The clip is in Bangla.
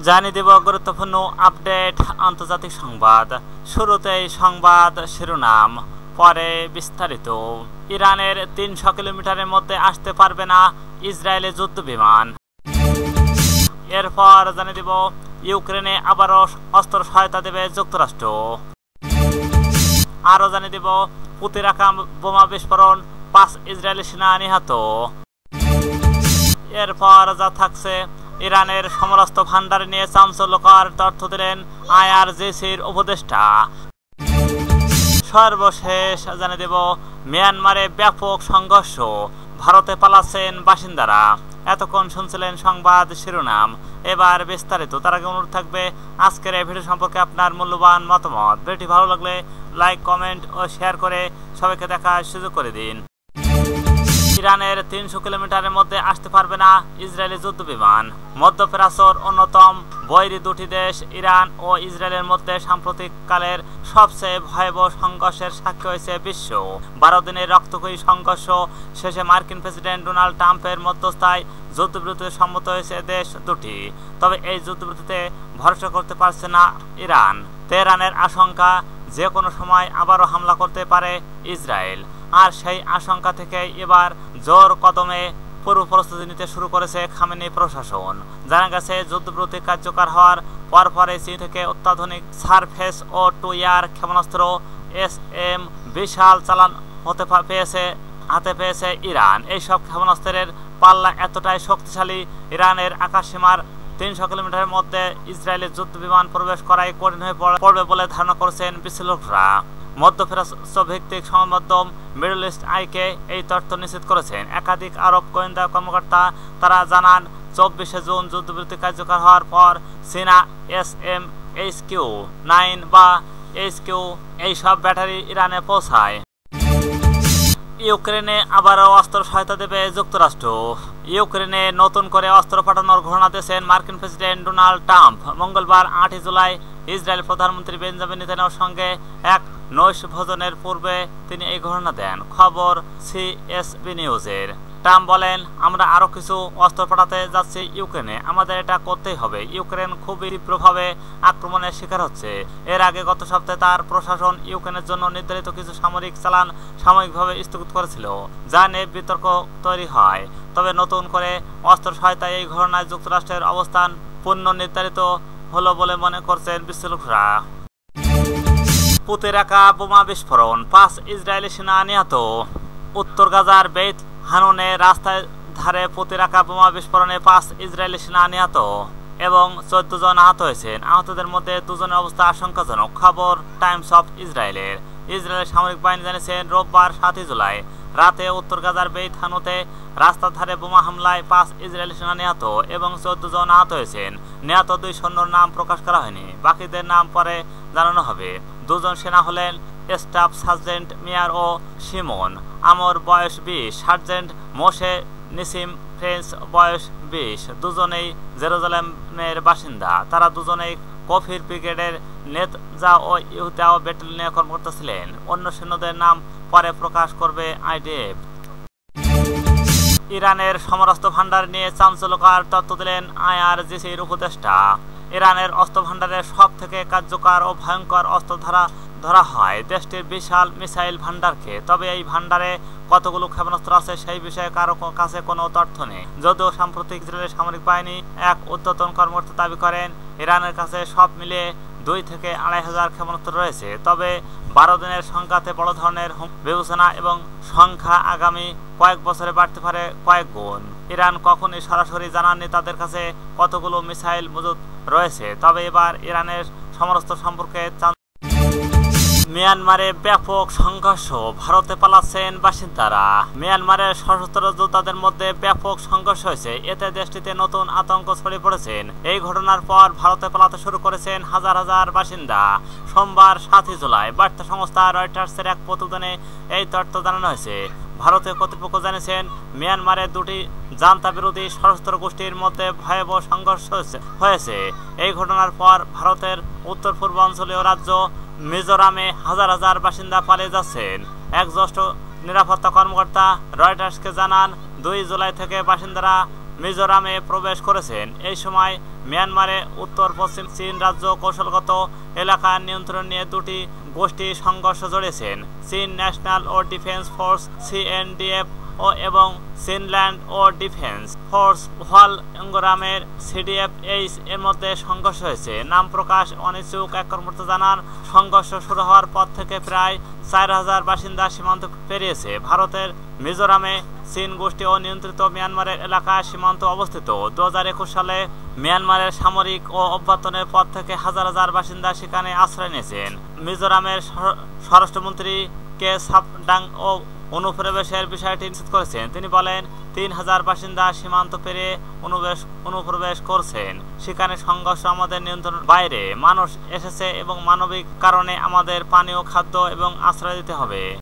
জানিয়ে দেব গুরুত্বপূর্ণ আপডেট আন্তর্জাতিক সংবাদ। শুরুতেই সংবাদ শিরোনাম, পরে বিস্তারিত। ইরানের ৩০০ কিলোমিটারের মধ্যে আসতে পারবে না ইসরায়েলের যুদ্ধ বিমান। এরপর জানিয়ে দেব ইউক্রেনে আবারও অস্ত্র সহায়তা দেবে যুক্তরাষ্ট্র। আরও জানিয়ে দেব প্রতিরক্ষা বোমা বিস্ফোরণ, ৫ ইসরায়েলি সেনা নিহত। এরপর যা থাকছে, ইরানের সমরাস্ত্র ভান্ডার নিয়ে চাঞ্চল্যকর তথ্য দিলেন আইআরজিসির উপদেষ্টা। সর্বশেষ জানিয়ে দেব মিয়ানমারে ব্যাপক সংঘর্ষ, ভারতে পালাচ্ছেন বাসিন্দারা। এতক্ষণ শুনছিলেন সংবাদ শিরোনাম, এবার বিস্তারিত। তার আগে অনুরোধ থাকবে আজকের এই ভিডিও সম্পর্কে আপনার মূল্যবান মতামত। ভিডিওটি ভালো লাগলে লাইক, কমেন্ট ও শেয়ার করে সবাইকে দেখার সুযোগ করে দিন। ইরানের ৩০০ কিলোমিটারের মধ্যে আসতে পারবে না ইসরায়েলি যুদ্ধ বিমান। মধ্যপ্রাচ্যের অন্যতম বৈরী দুটি দেশ ইরান ও ইসরায়েলের মধ্যে সাম্প্রতিককালের সবচেয়ে ভয়াবহ সংঘর্ষের সাক্ষী হয়েছে বিশ্ব। ১২ দিনের রক্তক্ষয়ী সংঘর্ষ শেষে মার্কিন প্রেসিডেন্ট ডোনাল্ড ট্রাম্পের মধ্যস্থায় যুদ্ধবিরতিতে সম্মত হয়েছে দেশ দুটি। তবে এই যুদ্ধবিরতিতে ভরসা করতে পারছে না ইরান। তেহরানের আশঙ্কা যে কোনো সময় আবারও হামলা করতে পারে ইসরায়েল। আর সেই আশঙ্কা থেকে এবার জোর কদমে পূর্ব প্রস্তুতি নিতে শুরু করেছে খামেনি প্রশাসন। জানা গেছে যুদ্ধবিরতি কার্যকর হওয়ার পরপরে চীন থেকে অত্যাধুনিক সারফেস ও টু এয়ার ক্ষেপণাস্ত্র SM বিশাল চালান হাতে পেয়েছে ইরান। এইসব ক্ষেপণাস্ত্রের পাল্লা এতটাই শক্তিশালী, ইরানের আকাশসীমার ৩০০ কিলোমিটারের মধ্যে ইসরায়েলের যুদ্ধ বিমান প্রবেশ করাই কঠিন হয়ে পড়বে বলে ধারণা করছেন বিশ্লেষকরা। মধ্যপ্রাচ্য ভিত্তিক সংবাদ মাধ্যম মিডল ইস্ট আইকে এই তথ্য নিশ্চিত করেছেন একাধিক আরব গোয়েন্দা কর্মকর্তা। তারা জানান ২৪শে জুন যুদ্ধবিরতি কার্যকর হওয়ার পর চীনা SM HQ-9 বা HQ এইসব ব্যাটারি ইরানে পৌঁছায়। ইউক্রেনে আবারও অস্ত্র সহায়তা দেবে যুক্তরাষ্ট্র। ইউক্রেনে নতুন করে অস্ত্র পাঠানোর ঘোষণা দিয়েছেন মার্কিন প্রেসিডেন্ট ডোনাল্ড ট্রাম্প। মঙ্গলবার ৮ জুলাই ইসরায়েল প্রধানমন্ত্রী বেঞ্জামিন নেতানিয়াহুর সঙ্গে এক নৈশ ভোজনের পূর্বে তিনি এই ঘোষণা দেন। খবর CSB নিউজের। ট্রাম্প বলেন, আমরা আরও কিছু অস্ত্র পাঠাতে যাচ্ছি ইউক্রেনে। আমাদের এটা করতেই হবে। ইউক্রেন খুবই তীব্রভাবে আক্রমণের শিকার হচ্ছে। এর আগে গত সপ্তাহে তার প্রশাসন ইউক্রেনের জন্য নির্ধারিত কিছু সামরিক চালান সাময়িকভাবে স্থগিত করেছিল, যা নিয়ে বিতর্ক তৈরি হয়। তবে নতুন করে অস্ত্র সহায়তায় এই ঘটনায় যুক্তরাষ্ট্রের অবস্থান পুনর্নির্ধারিত হলো বলে মনে করছেন বিশ্লেষকরা। প্রতিরক্ষা বোমা বিস্ফোরণ, ৫ ইসরায়েলি সেনা নিহত। উত্তর গাজার বেইত হানুনে রাস্তার ধারে প্রতিরক্ষা বোমা বিস্ফোরণে ৫ ইসরায়েলি সেনা নিহত এবং ১৪ জন আহত হয়েছেন। আহতদের মধ্যে ২ জনের অবস্থা আশঙ্কাজনক। খবর টাইমস অফ ইসরায়েলের। ইসরায়েলের সামরিক বাহিনী জানিয়েছেন রোববার ৭ জুলাই রাতে উত্তর গাজার বেইত হানুতে রাস্তার ধারে বোমা হামলায় ৫ ইসরায়েলি সেনা নিহত এবং ১৪ জন আহত হয়েছেন। নিহত ২ সৈন্যর নাম প্রকাশ করা হয়নি, বাকিদের নাম পরে জানানো হবে। ২ জন সেনা হলেন স্টাফ সার্জেন্ট মিয়ার ও সিমন আমর বয়স ২০, সার্জেন্ট মোশে নিসিম ফ্রেন্স বয়স ২০। দুজনেই জেরুজালেমের বাসিন্দা। তারা দুজনেই কফির ব্রিগেডের নেতজা ও ইহুদা ব্যাটালিয়নের কর্মকর্তা ছিলেন। অন্য সৈন্যদের নাম পরে প্রকাশ করবে IDF। ইরানের সমরাস্ত্র ভান্ডার নিয়ে চাঞ্চল্যকর তথ্য দিলেন IRGCর উপদেষ্টা। ইরানের অস্ত্র ভান্ডারের সব থেকে কার্যকর ও ভয়ঙ্কর অস্ত্র ধরা হয় দেশটির বিশাল মিসাইল ভান্ডারকে। তবে এই ভান্ডারে কতগুলো ক্ষেপণাস্ত্র আছে সেই বিষয়ে কারো কাছে কোনো তথ্য নেই। যদিও সাম্প্রতিক ইসরায়েলের সামরিক বাহিনী এক ঊর্ধ্বতন কর্মকর্তা দাবি করেন ইরানের কাছে সব মিলিয়ে ২ থেকে ২৫০০ ক্ষেপণাস্ত্র রয়েছে। তবে ১২ দিনের সংখ্যাতে বড় ধরনের বিবেচনা এবং সংখ্যা আগামী কয়েক বছরে বাড়তে পারে কয়েক গুণ। ইরান কখনই সরাসরি জানাননি তাদের কাছে কতগুলো মিসাইল মজুদ রয়েছে। তবে এবার ইরানের সমরাস্ত্র সম্পর্কে মিয়ানমারে ব্যাপক সংঘর্ষ, ভারতে পালাচ্ছেন বাসিন্দারা। মিয়ানমারের সশস্ত্র যোদ্ধাদের মধ্যে ব্যাপক সংঘর্ষ হয়েছে, এতে দেশটিতে নতুন আতঙ্ক ছড়িয়ে পড়েছেন। এই ঘটনার পর ভারতে পালাতে শুরু করেছেন হাজার হাজার বাসিন্দা। সোমবার ৭ জুলাই বার্তা সংস্থা রয়টার্সের এক প্রতিবেদনে এই তথ্য জানানো হয়েছে। ভারতীয় কর্তৃপক্ষ জানিয়েছেন মিয়ানমারের দুটি জান্তা বিরোধী সশস্ত্র গোষ্ঠীর মধ্যে ভয়াবহ সংঘর্ষ হয়েছে। এই ঘটনার পর ভারতের উত্তর পূর্বাঞ্চলীয় রাজ্য মিজোরামে হাজার হাজার বাসিন্দা পালিয়ে যাচ্ছেন। এক জ্যেষ্ঠ নিরাপত্তা কর্মকর্তা রয়টার্সকে জানান, ২ জুলাই থেকে বাসিন্দারা মিজোরামে প্রবেশ করেছেন। এই সময় মিয়ানমারে উত্তর পশ্চিম চীন রাজ্য কৌশলগত এলাকা নিয়ন্ত্রণ নিয়ে দুটি গোষ্ঠী সংঘর্ষ জড়িয়েছেন। চীন ন্যাশনাল ও ডিফেন্স ফোর্স CNDF এবং চীনল্যান্ড ও ডিফেন্স ফোর্স হোয়ালঙ্গরামের CDF-H এর মধ্যে সংঘর্ষ হয়েছে। নাম প্রকাশ অনিচ্ছুক এক কর্মকর্তা জানান, সংঘর্ষ শুরু হওয়ার পর থেকে প্রায় 4000 বাসিন্দা সীমান্ত পেরিয়েছে। ভারতের মিজোরামে চীন গোষ্ঠী ও নিয়ন্ত্রিত মিয়ানমারের এলাকায় সীমান্ত অবস্থিত। 2021 সালে মিয়ানমারের সামরিক ও অভ্যর্থনের পর থেকে হাজার হাজার বাসিন্দা সেখানে আশ্রয় নিয়েছেন। মিজোরামের স্বরাষ্ট্রমন্ত্রী কে সাপডাং ও অনুপ্রবেশের বিষয়টি নিশ্চিত করেছেন। তিনি বলেন, 3000 বাসিন্দা সীমান্ত পেরিয়ে অনুপ্রবেশ করছেন। সেখানে সংঘর্ষ আমাদের নিয়ন্ত্রণের বাইরে। মানুষ এসেছে এবং মানবিক কারণে আমাদের পানীয়, খাদ্য এবং আশ্রয় দিতে হবে।